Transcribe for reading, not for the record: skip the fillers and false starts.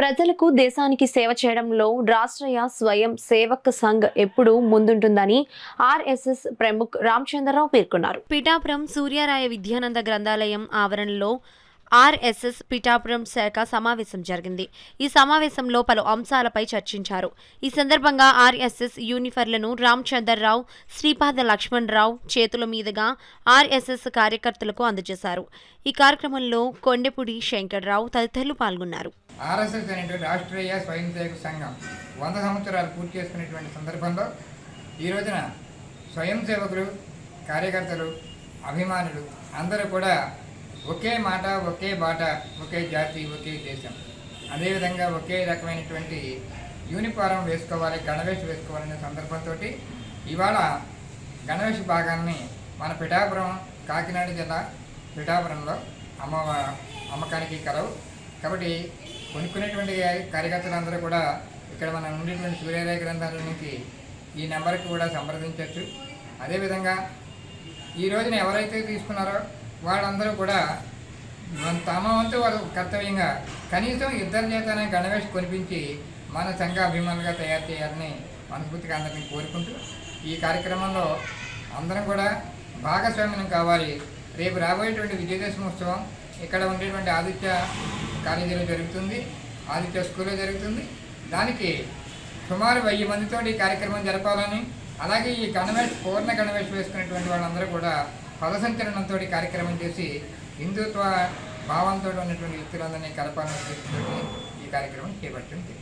ప్రజలకు దేశానికి సేవ చేయడంలో రాష్ట్రీయ స్వయం సేవక్ సంఘ్ ఎప్పుడూ ముందుంటుందని ఆర్ఎస్ఎస్ ప్రముఖ్ రామచంద్రరావు పేర్కొన్నారు. పిఠాపురం సూర్యారాయ విద్యానంద గ్రంథాలయం ఆవరణలో ఆర్ఎస్ఎస్ పిఠాపురం శాఖ సమావేశం జరిగింది. ఈ సమావేశంలో పలు అంశాలపై చర్చించారు. ఈ సందర్భంగా ఆర్ఎస్ఎస్ యూనిఫార్లను రామచంద్రరావు, శ్రీపాద లక్ష్మణరావు చేతుల మీదుగా ఆర్ఎస్ఎస్ కార్యకర్తలకు అందజేశారు. ఈ కార్యక్రమంలో కొండెపూడి శంకర్రావు తదితరులు పాల్గొన్నారు. ఆర్ఎస్ఎస్ అనేటువంటి రాష్ట్రీయ స్వయం సేవక సంఘం 100 సంవత్సరాలు పూర్తి చేసుకునేటువంటి సందర్భంలో ఈ రోజున స్వయం సేవకులు, కార్యకర్తలు, అభిమానులు అందరూ కూడా ఒకే మాట, ఒకే బాట, ఒకే జాతి, ఒకే దేశం, అదేవిధంగా ఒకే రకమైనటువంటి యూనిఫారం వేసుకోవాలి, గణవేష్ వేసుకోవాలనే సందర్భంతో ఇవాళ గణవేష్ భాగాన్ని మన పిఠాపురం, కాకినాడ జిల్లా పిఠాపురంలో అమ్మకానికి కలవు. కాబట్టి కొనుక్కునేటువంటి కార్యకర్తలందరూ కూడా ఇక్కడ మనం ఉండేటువంటి సూర్యోదయ గ్రంథాల నుంచి ఈ నెంబర్కి కూడా సంప్రదించవచ్చు. అదేవిధంగా ఈ రోజున ఎవరైతే తీసుకున్నారో వాళ్ళందరూ కూడా తమ వంతు వారు కర్తవ్యంగా కనీసం ఇద్దరి చేతనే గణవేష్ కొనిపించి మన సంఘ అభిమానులుగా తయారు చేయాలని మనస్ఫూర్తిగా అందరినీ కోరుకుంటూ ఈ కార్యక్రమంలో అందరం కూడా భాగస్వామ్యం కావాలి. రేపు రాబోయేటువంటి విజయదశమోత్సవం ఇక్కడ ఉండేటువంటి ఆదిత్య కాలేజీలో జరుగుతుంది, ఆదిత్య స్కూల్లో జరుగుతుంది. దానికి సుమారు 1000 మందితో ఈ కార్యక్రమం జరపాలని, అలాగే ఈ గణవేష్ పూర్ణ గణవేష్ వేసుకునేటువంటి వాళ్ళందరూ కూడా పదసంచలనంతో కార్యక్రమం చేసి హిందుత్వ భావంతో ఉన్నటువంటి వ్యక్తులందరినీ కలపాలని ఈ కార్యక్రమం చేపట్టింది.